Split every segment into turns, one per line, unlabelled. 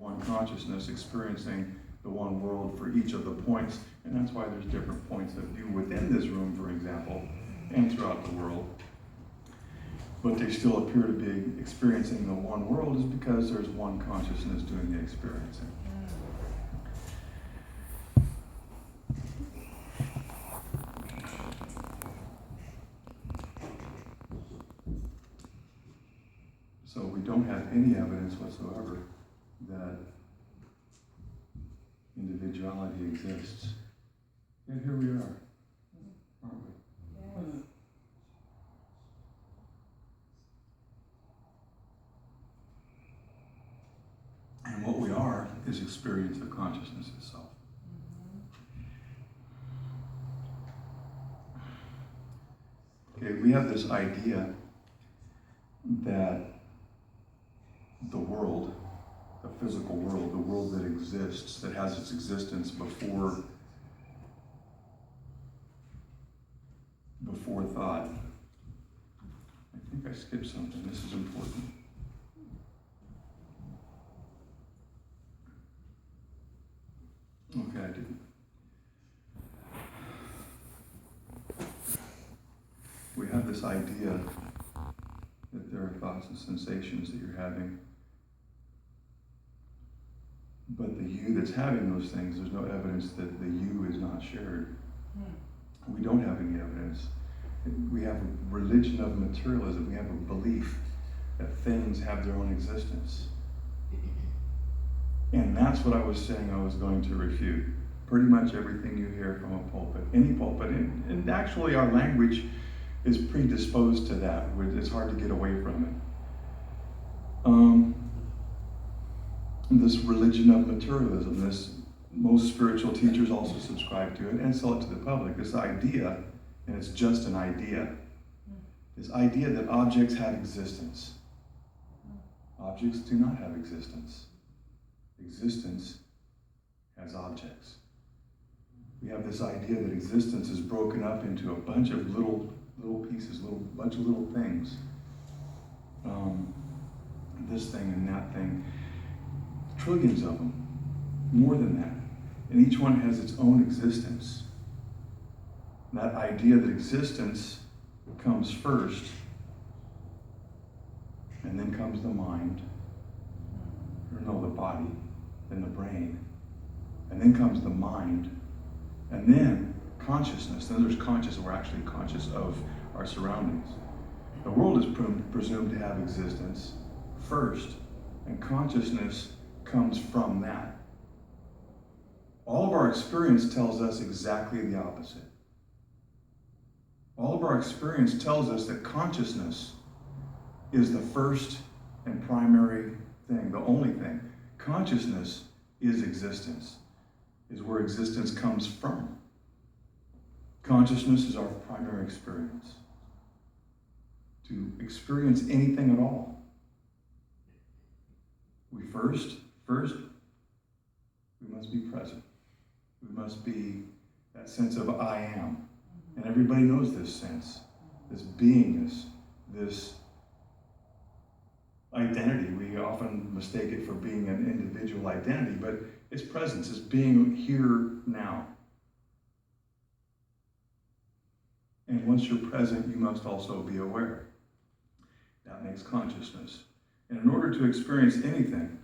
one consciousness experiencing the one world for each of the points, and that's why there's different points of view within this room, for example, and throughout the world. But they still appear to be experiencing the one world is because there's one consciousness doing the experiencing. So we don't have any evidence whatsoever that individuality exists. Yet here we are, aren't we?
Yes.
And what we are is experience of consciousness itself. Okay, we have this idea that the world, the physical world, the world that exists, that has its existence before thought. I think I skipped something. This is important. Okay, I didn't. We have this idea that there are thoughts and sensations that you're having, but the you that's having those things, there's no evidence that the you is not shared. We don't have any evidence. We have a religion of materialism. We have a belief that things have their own existence. And that's what I was saying I was going to refute. Pretty much everything you hear from a pulpit, any pulpit, and actually our language is predisposed to that. It's hard to get away from it. This religion of materialism, most spiritual teachers also subscribe to it and sell it to the public. This idea, and it's just an idea, this idea that objects have existence. Objects do not have existence. Existence has objects. We have this idea that existence is broken up into a bunch of little pieces, bunch of little things. This thing and that thing. Trillions of them. More than that. And each one has its own existence. That idea that existence comes first, and then comes the mind, or no, the body, then the brain, and then comes the mind, and then consciousness. Then there's consciousness. We're actually conscious of our surroundings. The world is presumed to have existence first, and consciousness comes from that. All of our experience tells us exactly the opposite. All of our experience tells us that consciousness is the first and primary thing, the only thing. Consciousness is existence, is where existence comes from. Consciousness is our primary experience. To experience anything at all, we first, we must be present. We must be that sense of I am. And everybody knows this sense, this beingness, this identity. We often mistake it for being an individual identity, but it's presence, it's being here now. And once you're present, you must also be aware. That makes consciousness. And in order to experience anything,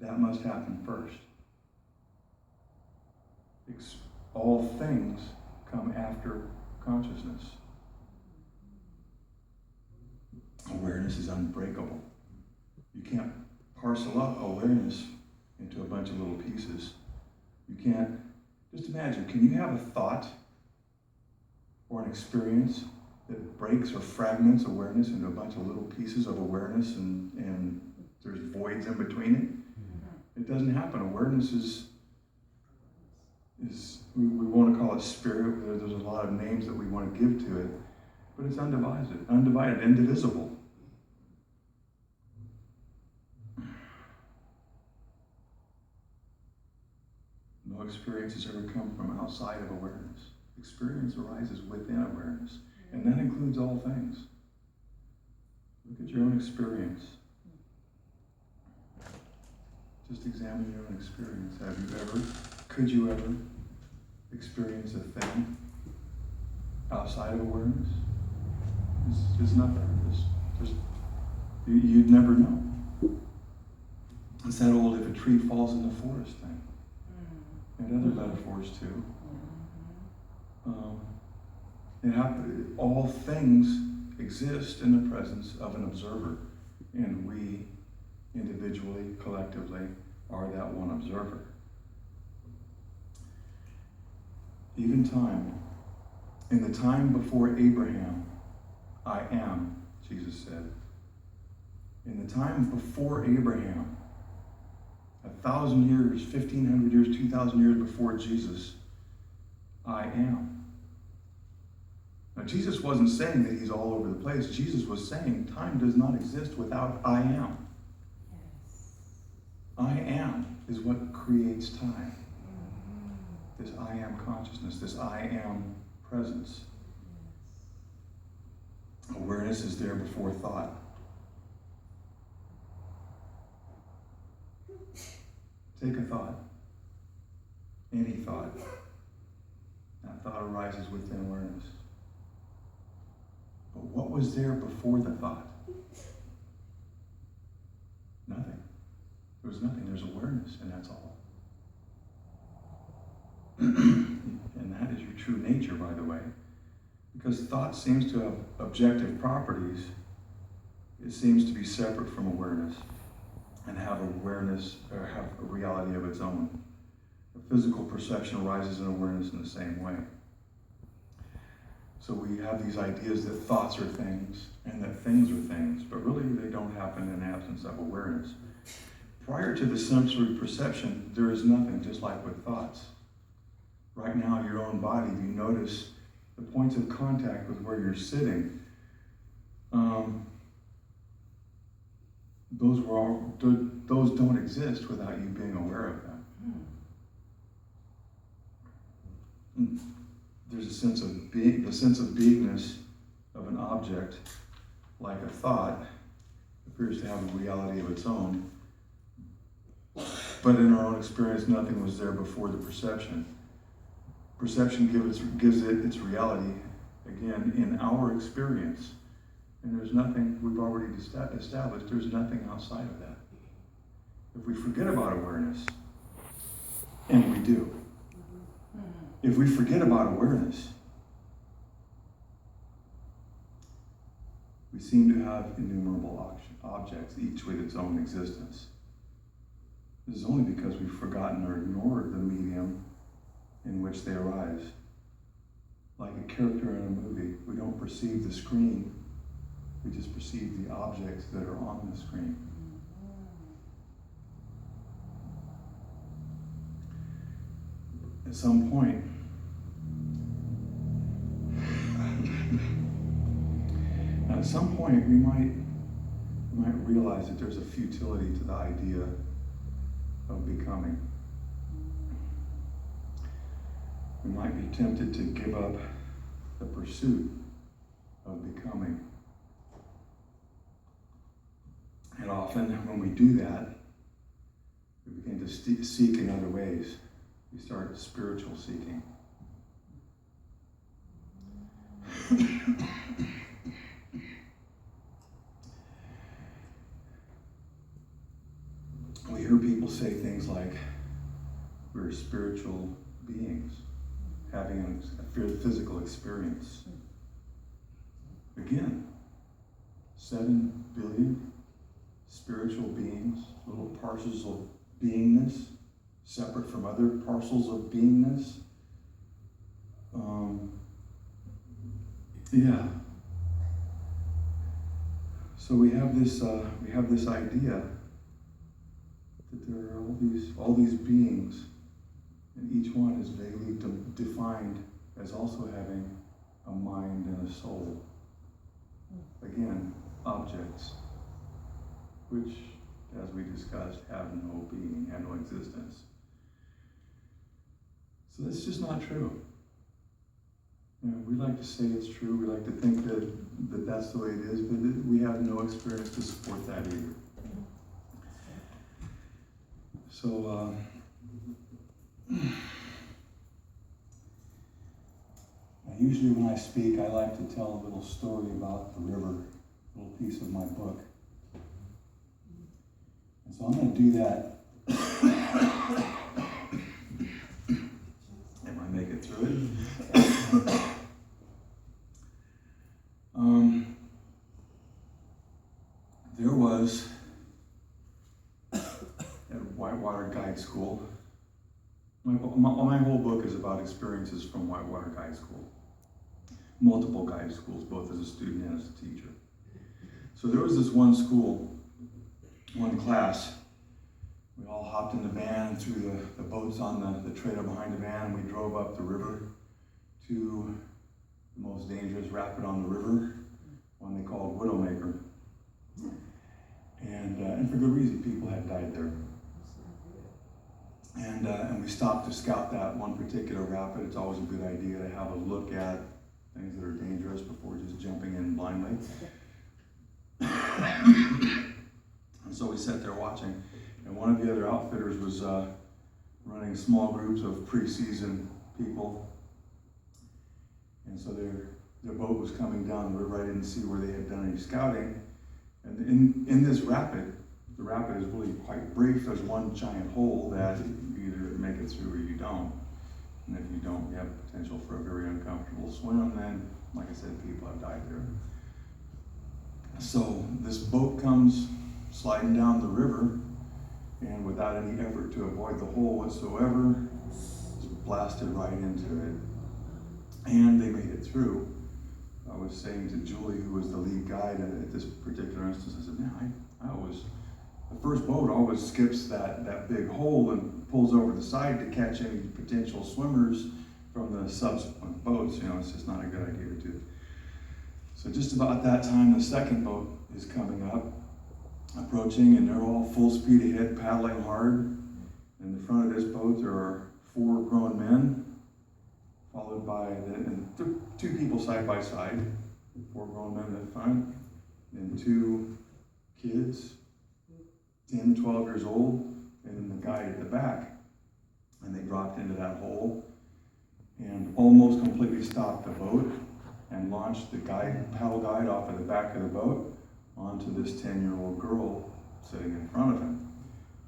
that must happen first. All things come after consciousness. Awareness is unbreakable. You can't parcel up awareness into a bunch of little pieces. You can't, just imagine, can you have a thought or an experience that breaks or fragments awareness into a bunch of little pieces of awareness and there's voids in between it? It doesn't happen. Awareness is we want to call it spirit. There's a lot of names that we want to give to it, but it's undivided, indivisible. No experience has ever come from outside of awareness. Experience arises within awareness, and that includes all things. Look at your own experience. Just examine your own experience. Could you ever experience a thing outside of awareness? There's nothing. You'd never know. It's that old "if a tree falls in the forest" thing. And other metaphors too. All things exist in the presence of an observer, and we, individually, collectively, are that one observer. Even time, in the time before Abraham, I am, Jesus said. In the time before Abraham, 1,000 years, 1,500 years, 2,000 years before Jesus, I am. Now, Jesus wasn't saying that he's all over the place. Jesus was saying time does not exist without I am. Yes. I am is what creates time. This I am consciousness, this I am presence. Yes. Awareness is there before thought. Take a thought, any thought. That thought arises within awareness. But what was there before the thought? Nothing. There was nothing. There's awareness, and that's all. And that is your true nature, by the way. Because thought seems to have objective properties. It seems to be separate from awareness and have awareness, or have a reality of its own. The physical perception arises in awareness in the same way. So we have these ideas that thoughts are things and that things are things, but really they don't happen in absence of awareness. Prior to the sensory perception, there is nothing, just like with thoughts. Right now, your own body, if you notice the points of contact with where you're sitting, those don't exist without you being aware of them. There's a sense of being, the sense of beingness of an object, like a thought, appears to have a reality of its own. But in our own experience, nothing was there before the perception. Perception gives it its reality, again, in our experience. And there's nothing, we've already established, there's nothing outside of that. If we forget about awareness, and we do, if we forget about awareness, we seem to have innumerable objects, each with its own existence. This is only because we've forgotten or ignored the medium in which they arise. Like a character in a movie, we don't perceive the screen, we just perceive the objects that are on the screen. At some point, we might realize that there's a futility to the idea of becoming. We might be tempted to give up the pursuit of becoming. And often when we do that, we begin to seek in other ways. We start spiritual seeking. We hear people say things like, we're spiritual beings, having a physical experience. Again, 7 billion spiritual beings, little parcels of beingness, separate from other parcels of beingness. So we have this idea that there are all these beings, and each one is vaguely defined as also having a mind and a soul. Again, objects, which, as we discussed, have no being and no existence. So that's just not true. We like to say it's true. We like to think that that's the way it is, but we have no experience to support that either. So, usually when I speak, I like to tell a little story about the river, a little piece of my book. And so I'm going to do that. If I make it through it. There was at Whitewater Guide School. My whole book is about experiences from Whitewater Guide School. Multiple guide schools, both as a student and as a teacher. So there was this one school, one class. We all hopped in the van and threw the boats on the trailer behind the van, and we drove up the river to the most dangerous rapid on the river, one they called Widowmaker. And for good reason, people had died there. And we stopped to scout that one particular rapid. It's always a good idea to have a look at things that are dangerous before just jumping in blindly. And so we sat there watching, and one of the other outfitters was running small groups of pre-season people. And so their boat was coming down the river. I didn't see where they had done any scouting. And in this rapid, the rapid is really quite brief. There's one giant hole that you either make it through or you don't. And if you don't, you have potential for a very uncomfortable swim. Then, like I said, people have died there. So this boat comes sliding down the river, and without any effort to avoid the hole whatsoever, just blasted right into it. And they made it through. I was saying to Julie, who was the lead guide at this particular instance, I said, man, the first boat always skips that big hole and pulls over the side to catch any potential swimmers from the subsequent boats. It's just not a good idea to do. So just about that time, the second boat is coming up, approaching, and they're all full speed ahead, paddling hard. In the front of this boat, there are 4 grown men, followed by two people side by side, 4 grown men in the front, and 2 kids, 10, 12 years old, and then the guide at the back. And they dropped into that hole and almost completely stopped the boat and launched the paddle guide off of the back of the boat onto this 10-year-old girl sitting in front of him,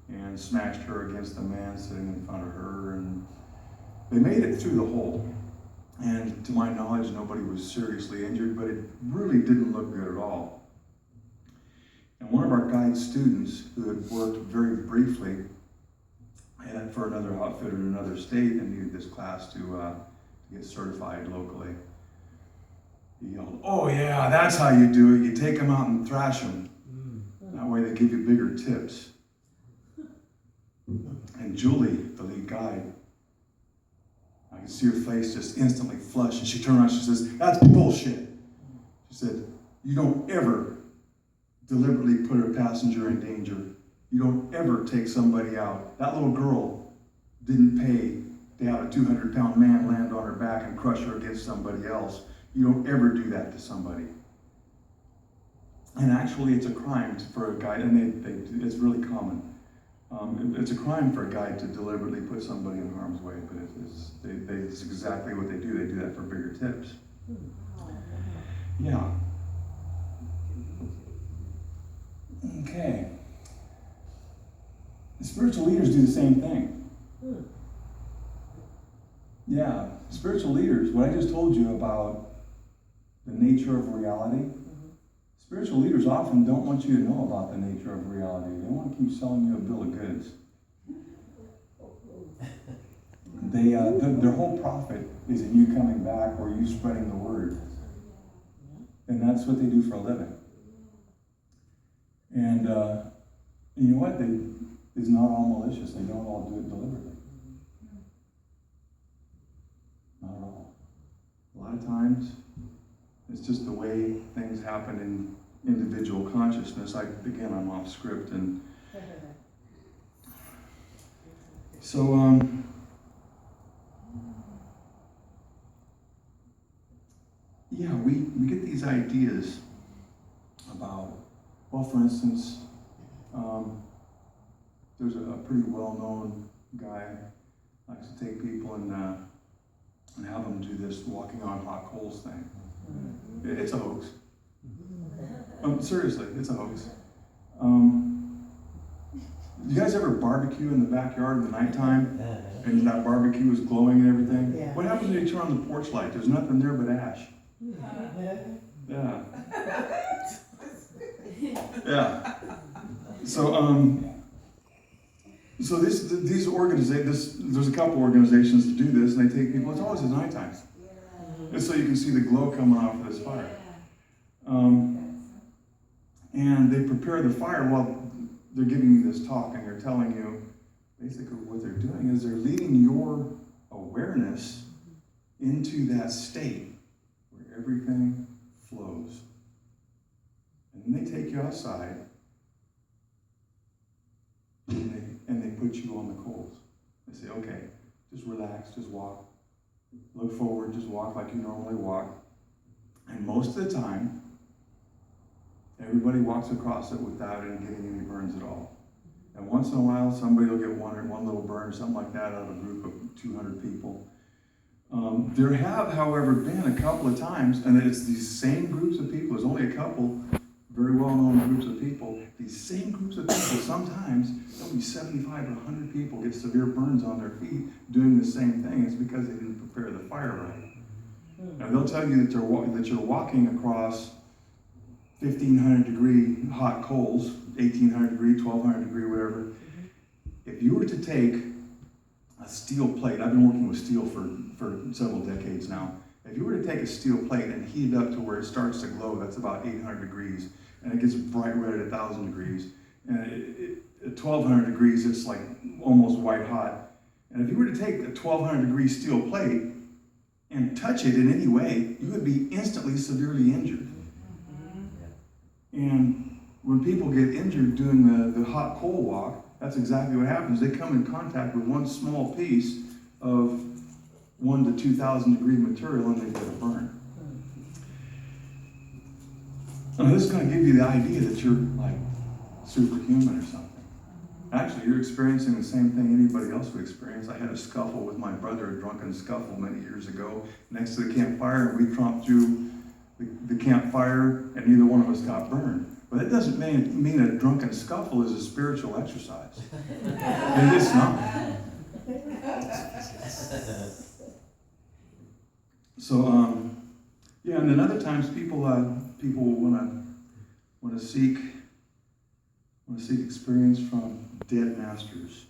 and smashed her against the man sitting in front of her, and they made it through the hole. And to my knowledge, nobody was seriously injured, but it really didn't look good at all. And one of our guide students, who had worked very briefly for another outfitter in another state and needed this class to get certified locally, he yelled, "Oh yeah, that's how you do it. You take them out and thrash them. That way they give you bigger tips." And Julie, the lead guide, I could see her face just instantly flush, and she turned around and she says, "That's bullshit." She said, "You don't ever deliberately put a passenger in danger. You don't ever take somebody out. That little girl didn't pay to have a 200-pound man land on her back and crush her against somebody else. You don't ever do that to somebody." And actually, it's a crime for a guide, and it's really common. It's a crime for a guide to deliberately put somebody in harm's way, but it's exactly what they do. They do that for bigger tips. Yeah. Okay. The spiritual leaders do the same thing. Yeah, spiritual leaders, what I just told you about the nature of reality, spiritual leaders often don't want you to know about the nature of reality. They want to keep selling you a bill of goods. Their whole profit is in you coming back or you spreading the word. And that's what they do for a living. And you know what? It's not all malicious. They don't all do it deliberately. Not at all. A lot of times, it's just the way things happen in individual consciousness. I'm off script, and so we get these ideas about, well, for instance, there's a pretty well-known guy likes to take people and have them do this walking on hot coals thing. It's a hoax. Seriously, it's a hoax. You guys ever barbecue in the backyard in the nighttime and that barbecue is glowing and everything?
Yeah.
What happens when you turn on the porch light? There's nothing there but ash. Yeah. Yeah. So these organizations, there's a couple organizations that do this, and they take people. It's always at nighttime, and so you can see the glow coming off of this fire. And they prepare the fire while they're giving you this talk, and they're telling you basically what they're doing is they're leading your awareness into that state where everything flows. And then they take you outside and they put you on the coals. They say, okay, just relax, just walk. Look forward, just walk like you normally walk. And most of the time, everybody walks across it without getting any burns at all. And once in a while, somebody will get one little burn or something like that out of a group of 200 people. There have, however, been a couple of times, and it's these same groups of people. There's only a couple very well-known groups of people. These same groups of people, sometimes there'll be 75 or 100 people get severe burns on their feet doing the same thing. It's because they didn't prepare the fire right. Now they'll tell you that you're walking across 1,500 degree hot coals, 1,800 degree, 1,200 degree, whatever. If you were to take a steel plate, I've been working with steel for several decades now. If you were to take a steel plate and heat it up to where it starts to glow, that's about 800 degrees, and it gets bright red at 1,000 degrees. And at 1,200 degrees, it's like almost white hot. And if you were to take a 1,200 degree steel plate and touch it in any way, you would be instantly severely injured. And when people get injured doing the hot coal walk, that's exactly what happens. They come in contact with one small piece of 1,000 to 2,000 degree material and they get a burn. Now this is going to give you the idea that you're like superhuman or something. Actually, you're experiencing the same thing anybody else would experience. I had a scuffle with my brother, a drunken scuffle many years ago next to the campfire, and we tromped through the campfire and neither one of us got burned. But that doesn't mean a drunken scuffle is a spiritual exercise. And it's not. So, yeah, and then other times people want to seek experience from dead masters.